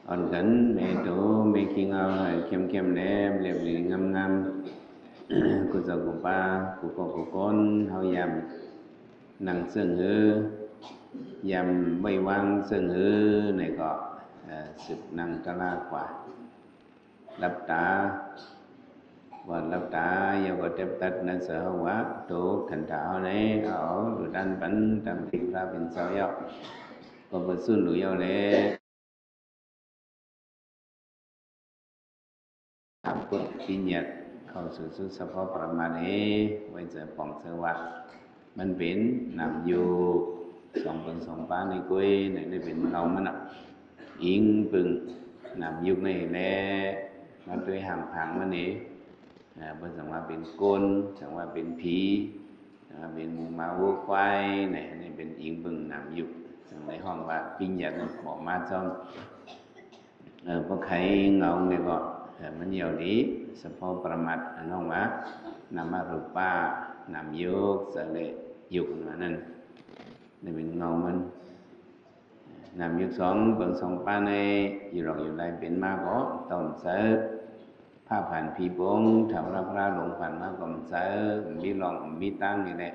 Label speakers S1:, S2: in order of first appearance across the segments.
S1: อ่อนกันไม่โตไม่คิงเอาเข้มแหลมเรียบเรียงงามกุศลกุปากุกกุกนเฮายำนั่งเสื่องหือยำไม่วางเสื่องหือในก็สืบนั่งตะลากว่าลับตาวันลับตาอย่าก็เจ็บตัดนั่นเสือหัวถูกขันเท้าในเอาหรือดันปันตามที่พระเป็นเสาเยาก็เป็นสุนหรือยาเลยทำพุทธกิญญาเข้าสู่สุสภาพประมาณนี้ไว้เจอปองเสวะมันเป็นนำอยู่สองเป็นสองป้าในกุ้ยในเป็นเรามันอ่ะอิงปึงนำยุคในแหละมาด้วยห่างผางมันนี้เป็นสังว่าเป็นกลสังว่าเป็นผีเป็นมูมาวัวควายนี่เป็นอิงปึงนำยุคในห้องว่ากิญญาบอกมาจอมพอใครเงาเนี่ยก็มันเยาวดีเฉพาะประมาทน้องว่านามารูปานำยุคเสลยุคนั่นนี่เป็นเงามันนำยุคสองเบิ่งสองป้าในอยู่หลอกอยู่ไรเป็นมากก็ต้นเสือผ้าผ่านผีบงแถวพระหลงผ่านมากก็เสือมีลองมีตั้งนี่แหละ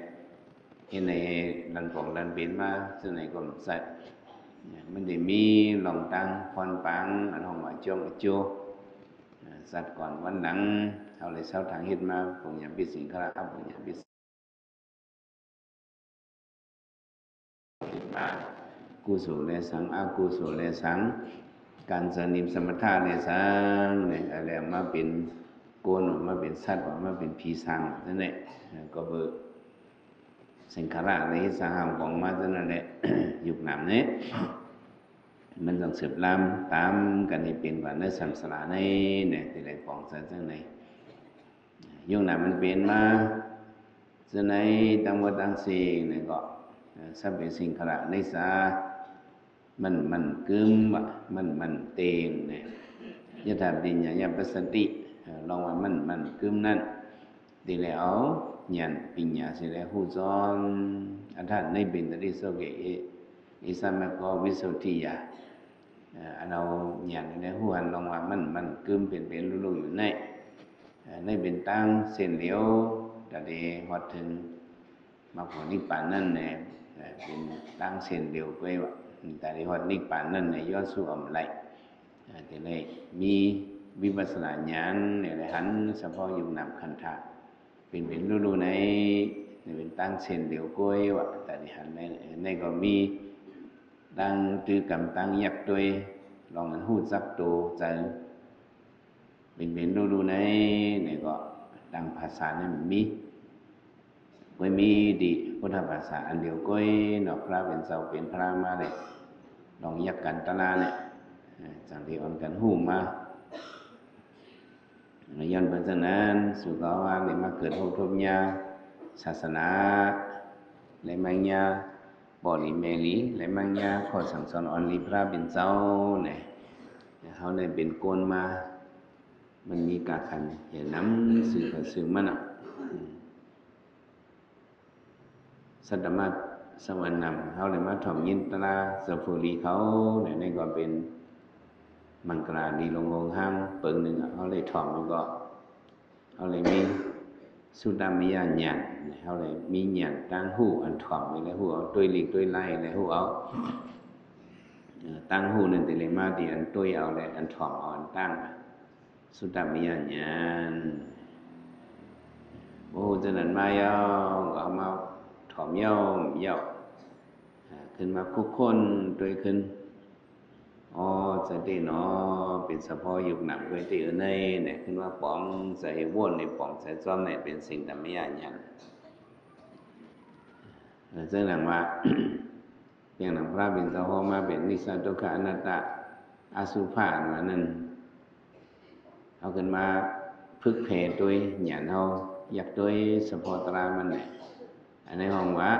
S1: ที่ในดันปองดันเป็นมาซึ่งในก็เสือมันได้มีลองตั้งพรปังอันห้องว่าจงโจสัตว์ก่อนวันหลังเอาเลยเช้าทางฮิตมาผมอยากพิสิงครับผมอยากพิสิมากุศลเลสังอากุศลเลสังการสนิมสมถะเลสังเนี่ยอะไรมาเป็นโกนมาเป็นสัตว์มาเป็นผีสังนั่นแหละก็เบอร์สิงคาระในสหามของมานั่นแหละยุคหนำเนี่ยมันต้องสืบลำตามกันให้เป็นว่าเนื้อสัมสลาในเนี่ยที่ไรฟองซะจังไหนยุคหนำมันเป็นมาจะในตั้งวัดตั้งสิ่งเนี่ยก็สัพเพสิงคาระในสามันกึมมันเตงเนี่ยยะถาปิญญายะปัสสติลองว่ามันกึมนั่นที่แล้วญาณปิญญาสิแล้วฮู้ซ้อนอันท่านในเป็นตริโสเกอิสัมมะโกวิสุทธิยาอันเอาญาณในฮู้อันลองว่ามันกึมเป็นรู้อยู่ในเป็นตั้งเส้นเหลียวแต่เดฮอดถึงมรรคผลนิพพานนั่นแหละเป็นตั้งเส้นเหลียวไปว่าแต่ในฮอดนิพพานนั่นในย้อนสู่อำไลแต่เลยมีวิปัสสนาญาณเนี่ยหันเฉพาะอยู่นำคันธะเป็นรู้ในเป็นตั้งเส้นเหลียวก้อยว่าแต่ในหันในก็มีตั้งตือกำตั้งยักษ์ด้วยลองมันหู้จักตัวใจเป็นรู้ในเนี่ยก็ดังภาษาเนี่ยมีไม่มีดิพุทธภาษาอันเดียวก้อยนอกพระเป็นเสาเป็นพระมาเลยลองยักกันตะลาเนี่ยจังที่อ่อนกันหูมาย้อนเพราะฉะนั้นสุขว่าในมาเกิดพบทบญาศาสนาและมังญาบอลีเมลีและมังญาขอสั่งสอนอ่อนลีพระเป็นเจ้าเนี่ยเขาได้เป็นโกนมามันมีกาขันเห็นน้ำสื่อมันอ่ะสัตมาสวรรค์นำเขาเลยมาถ่อมยินตราสฟูรีเขาเนี่ยนี่ก็เป็นมันกราดีลงห้างเปิงหนึ่งเขาเลยถ่อมแล้วก็เขาเลยมีสุดามิยาญาณเขาเลยมีญาณตั้งหูอันถ่อมไปแล้วหูเอาตัวลีกตัวไล่แล้วหูเอาตั้งหูนั่นแต่เลยมาดีอันตัวเอาเลยอันถ่อมเอาอันตั้งสุดามิยาญาณโอ้จะนั่นมาย่อเอามาถ่อมย่อขึ้นมาคุกคนโดยขึ้นอ๋อจะได้เนาะเป็นเฉพาะยุคหนักด้วยที่ในเนี่ยขึ้นว่าป๋องใส่ว่นในป๋องใส่ซ้อมเนี่ยเป็นสิ่งธรรมญาณยันซึ่งหนังว่าเพียงหนังพระเป็นเจ้าพ่อมาเป็นนิสัยทุกขอนัตตาอสุภะมานั่นเอาขึ้นมาพึกเพดด้วยหยาดเอาอยากด้วยสปอตรามันเนี่ยอันในห้องว่า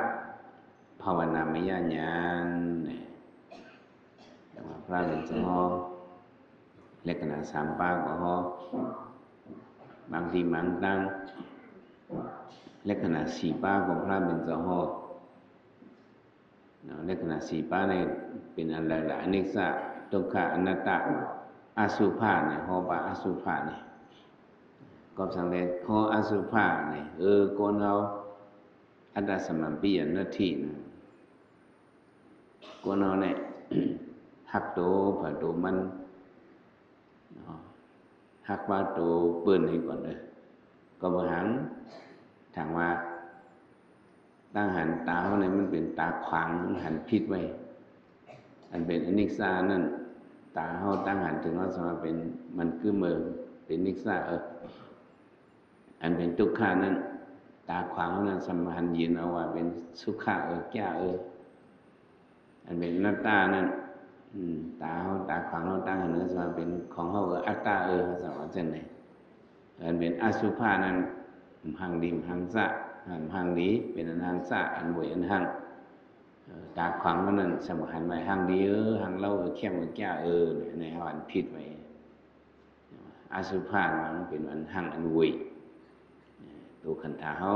S1: ภาวนามยญาณเนี่ยพระเป็นเจ้าพ่อเล็กขนาดสามป้าก็ฮอบางทีมันตั้งเล็กขนาดสี่ป้าของพระเป็นเจ้าพ่อเล็กขนาดสี่ป้าในเป็นอะไรหลายนิสะ ทุกขะอนัตตะอสุภะเนี่ยho ba อสุภะเนี่ยก็สังเกตho อสุภะเนี่ยคนเราอัตตสมัมปิยนัตถิคนเราเนี่ยหักโตผ่าโตมันหักว่าโตเปิ้นให้ก่อนเลยก็บ่หันถามว่าตั้งหันตาเขาเนี่ยมันเป็นตาขวางมันหันผิดไว้อันเป็นอนิจจานั่นตาเขาตั้งหันถึงว่าสมาเป็นมันคือมือเป็นนิจจาอันเป็นทุกขานั่นตาขวางเขานั้นสมาหันยินเอาว่าเป็นสุขะแก้อันเป็นอนัตตานั่นตาเขาตาขวางเขาตั้งหันสมาเป็นของเขาอัตตาเขาสอนเช่นไหนอันเป็นอสุภะนั้นหังดิมหังสะหังดีเป็นอันหังสะอันบวยอันหังตาขวางเขานั้นสมาหันไว้หังดีหังเล่าเข้มแก้ในหันผิดไว้อสุภะมันเป็นอันหังอันบวยตัวขันธาเขา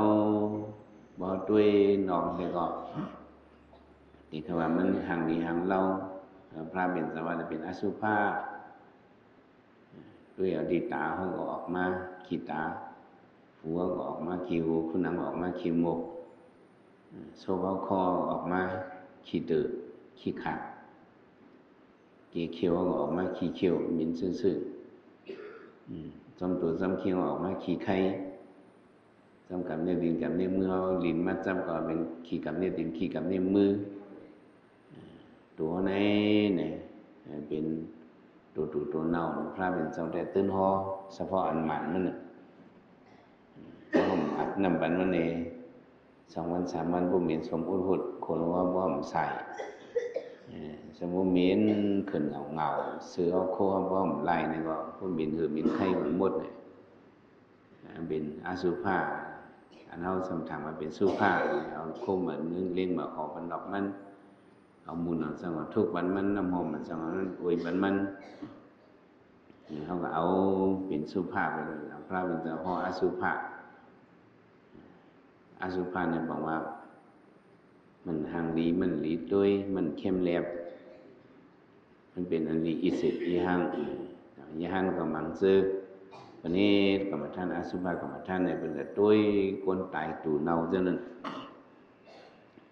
S1: บ่ด้วยนองเลยก็ที่คำว่ามันหังดีหังเล่าพระเป็นสวัสดิ์เป็นอสุภะด้วยอดีตตาเขาก็ออกมาขีตาหัวก็ออกมาขีหูคุณหนังออกมาขีหมกโซ่เขาคอออกมาขีตือขีขาดกีเขียวก็ออกมาขีเขียวมินซื่อจำตัวจำเขียวออกมาขีไข่จำกับเนี่ยดินกับเนี่ยมือเขาลิ้นมาจำก่อนเป็นขีกับเนี่ยดินขีกับเนี่ยมือตัวไหนเนี่ยเป็นตัวเน่าพระเป็นเจ้าแต่ตื้นหอเฉพาะอันหมันมันน่ะผมอัดนำบันมันเอง2 วัน 3 วันผมเห็นสมอุดหุดคนว่าบ่ผมใส่สมมุติเมียนขึ้นเงาเสือเอาโคบ่ผมไล่นี่ก็ผมเห็นมีไข่หมดเนี่ยเป็นอสุภะอันเฮาสำคัญว่าเป็นสุภะเอาโคเหมือนนึงเลี้ยงมาขอบันดอกมันเอามูลเอาสังว่าทุกวันมันน้ำหอมมันสังว่ามันอวยมันเขาก็เอาเป็นสุภาพไปเลยพระเป็นเจ้าพ่ออสุภะเนี่ยบอกว่ามันห่างดีมันหลีด้วยมันเข้มแลบมันเป็นอันดีอิสิอีหังก็มังซื้อวันนี้กรรมฐานอสุภะกรรมฐานเนี่ยเป็นแต่ด้วยคนตายตูเน่าเท่านั้น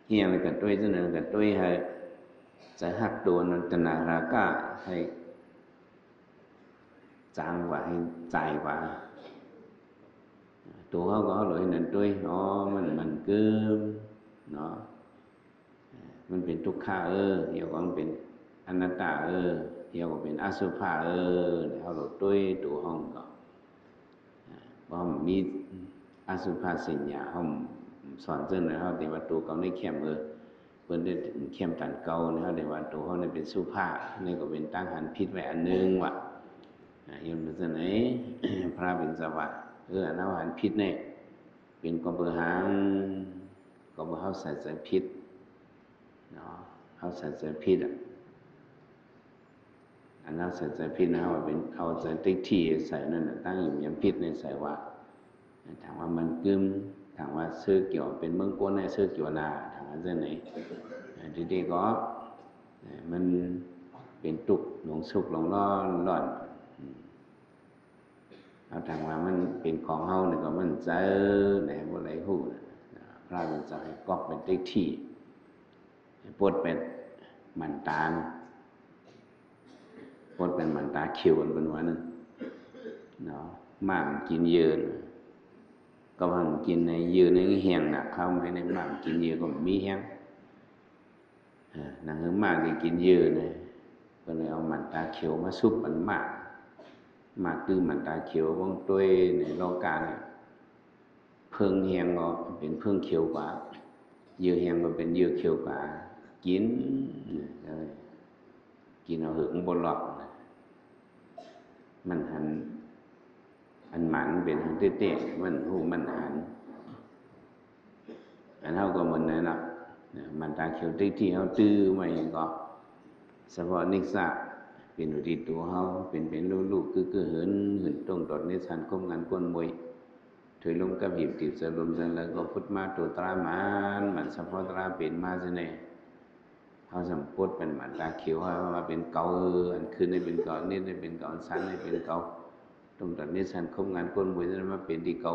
S1: เฮียอะไรกันด้วยเท่านั้นกันด้วยให้จะหักตัวนันตนาราคะให้จางกว่าให้ใจกว่าตัวเขาก็เลยนั่นด้วยมันcứ nóมันเป็นทุกขะเดี๋ยวก็มันเป็นอนัตตาเดี๋ยวก็เป็นอสุภะเขาหลุดด้วยตัวห้องก็เพราะมีอสุภะสิญญาเขาสอนเจ้าหน่อยเขาแต่ว่าตัวเขาในเข้มเพิ่นได้เข้มตันเก่าเนี่ยเขาแต่ว่าตัวเขาในเป็นสุภะนี่ก็เป็นตั้งหันพิษไว้อันนึงว่ะยังเป็นไหนพระเป็นสวัสดิ์อันนั้นหันพิษเนี่ยเป็นกบหางกบเขาใส่ใจพิษเนาะเขาใส่ใจพิษอันนั้นใส่ใจพิษนะว่าเป็นเอาใจติ๊กที่ใส่นั่นตั้งอยู่ยังพิษในใส่ว่าถามว่ามันกึมถามว่าซื้อเกี่ยวเป็นเมืองก้นในซื้อเกี่ยวนาถามว่าเจ้าไหนทีๆก็มันเป็นตุกหลงสุกหลงร้อนเอาทางว่ามันเป็นของเฮาเนี่ยก็มันเจอไหนบ่ไหลหูพระเป็นจะให้ก๊อกเป็นติ๊กที่ปวดเป็นมันตาปวดเป็นมันตาเขียวกันเป็นวันนั้นเนาะมากกินเยอะก็มันกินในเยอะในแห้งหนักเข้าไม่ในมากกินเยอะก็มีแห้งหนังมากที่กินเยอะเนี่ยก็เลยเอามันตาเขียวมาซุปมันมากคือมันตาเขียวบางตัวในโลกาเนี่ยเพิ่งแห้งก็เป็นเพิ่งเขียวกว่าเยื่อแห้งก็เป็นเยื่อเขียวกว่ากินเอาหึงบนหลอกมันหันอันหมันเป็นหันเต้ๆมันหูมันหันอันเท่าก็เหมือนนั่นนะมันตาเขียวที่เขาตื้อมาอย่างก็เฉพาะนิสสะเป็นอยู่ที่ตัวเขาเป็นลูกคือเหินตรงตอดนิสันคมงานก้นมวยถอยลงกับหิบติดสลมสันแล้วก็พุทธมาตัวตรามันเฉพาะตราเป็นมาเสน่ห์ เขาสมพุทเป็นมันตาเขียวมาเป็นเกาอันคืนนี่เป็นเกานี่ได้เป็นเกาสันนี่เป็นเกาตรงตัดนี้สันคบงานก้นบุญนั้นมาเป็นที่เกา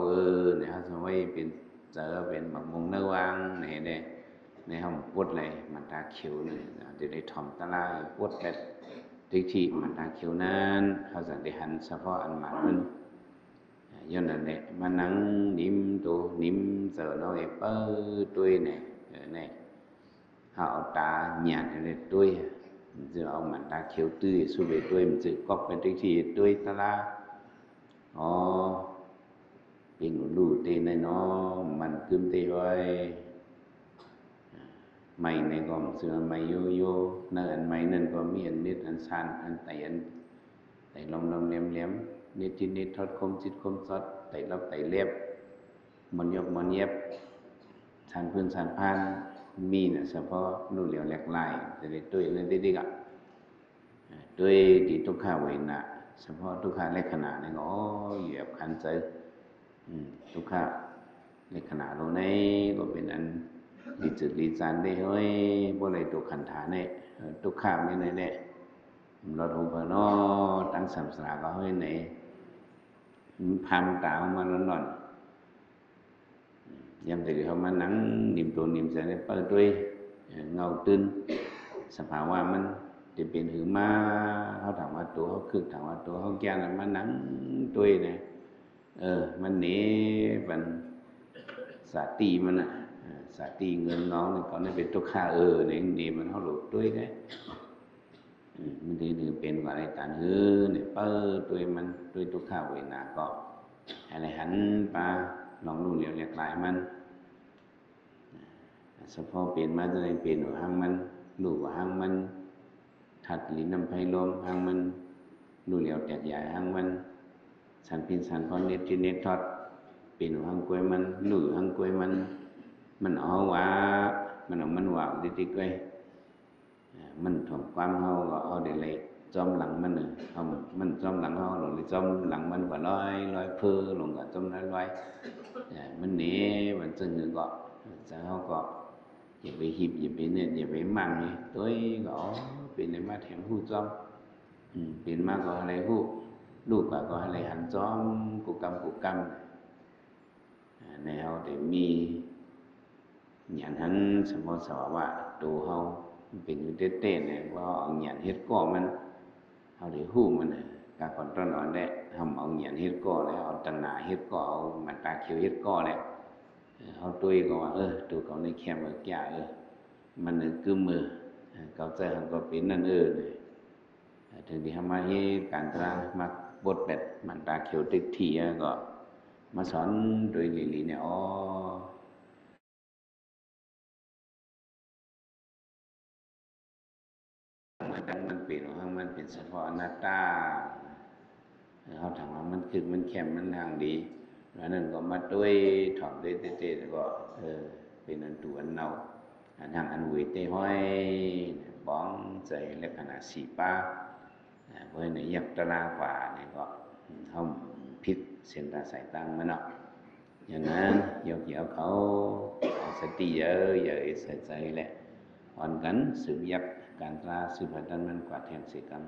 S1: เนี่ยเขาสมัยเป็นเจอเป็นบักมงเนื้อวางเนี่ยในห้องพุทเลยมันตาเขียวเนี่ยจะได้ทอมตะลาพุทแบบที่มันตาเขียวนั้นเขาจะได้หันเฉพาะอันหมันมันย้อนนั่นแหละมานั่งนิ่มตัวนิ่มเจอน้อยเปิ้ลตัวเนี่ยhọ ta nhàn để tôi giờ ông mình ta khiếu tươi xu về tôi mình tự có cái gì tôi ta laเป็นรูเตในเนาะมันคืมเตไว้ไม่ในกองเสือไม่โยนั่นอันไม่นั่นก็มีอันนิดอันสันอันไตอันไตลมเลี้ยมนิดจิตนิดทอดคมจิตคมสดไตรับไตเล็บมันยกมันเย็บสันพื้นสันพานมีเนี่ยเฉพาะรูเหลียวแหลกลายแต่ในตัวเรื่องที่กะด้วยที่ทุกข้าไว้นะเฉพาะทุกข้าเล็กขนาดนี่ก็เหยียบขันใจทุกข้าเล็กขนาดตรงนี้ก็เป็นอันดีจุดดีจันได้เฮ้ยพวกอะไรตัวขันฐานเนี่ยทุกข้าไม่ในเนี่ยเราถูกเพนอตั้งสัมสาก็เฮ้ยไหนพามตามันหล่อนยามตื่นเขามานั่งนิ่มตัวนิ่มใจในเปิดด้วยเงาตื้นสภาวะมันจะเป็นหือมาเขาถามว่าตัวเขาคือถามว่าตัวเขาแก่น่ะมานั่งด้วยเนี่ยมันหนีมันสาตีมันอ่ะสาตีเงินน้องเนี่ยเขาเนี่ยเป็นตัวข้าเนี่ยนี่มันเขาหลุดด้วยได้มันถือเป็นกว่าอะไรต่างเนี่ยเปิดด้วยมันด้วยตัวข้าเวนาก็อะไรหันปลาลองรู้เหลียวเรียกหลายมันเฉพาะเปลี่ยนมาจะได้เปลี่ยนหางมันรู้ว่าหางมันถัดลิ้นน้ำไผ่ลมหางมันรู้เหลียวแตกใหญ่หางมันสันพินสันพอนเน็ตที่เน็ตทอดเปลี่ยนหางกล้วยมันรู้หางกล้วยมันเอาว่ามันเอามันว่าติดๆไว้มันถ่วงความเฮาก็เอาได้เลยจอมหลังมันน่ะเอามันจอมหลังเฮาหรือจอมหลังมันก็ลอยเพ้อลงก็จอมลอยมันหนีมันจึงก็จะเฮาก็อย่าไปหิบอย่าไปเนี่ยอย่าไปมั่งนี่ตัวก็เป็นมาแถมผู้จอมเป็นมาก็อะไรผู้ลูกก็อะไรหันจอมกุกรรมในเฮาได้มีญาณหันสมมติว่าตัวเฮาเป็นอยู่เต้นๆเนี่ยว่าเอาญาณเฮ็ดก่อมันเฮาได้ฮู้มันกะก่อนตอนนอนได้ทำเอาญาณเฮ็ดก่อแล้วเอาตัณหาเฮ็ดก่อเอามันตาเขียวเฮ็ดก่อแล้วเฮาตุ้ยก็ว่าตัวเขาในแคมว่าแก่มันคือมือเขาใจหันก็เป็นนั่นถึงที่ทำมาให้การตรามาบทแบบมันตาเขียวติดทีก็มาสอนโดยลีเนี่ยมันเปลี่ยนของมันเป็นเฉพาะอนัตตาเขาถามว่ามันคือมันแคมมันทางดีแล้วนั่นก็มาด้วยถอดด้วยเตะก็เป็นอันตัวอันเนาอันทางอันเวทห้อยบ้องใจและขนาดสีป้าเพราะในยักษ์ตะลากว่าเนี่ยก็เขาพิษเส้นตาสายตังมันเนาะอย่างนั้นเกี่ยวเขาสติเยอะใส่ใจแหละอ่อนกันสืบยับการตราสืบพันธุ์มันกว่าแทนเสียกัน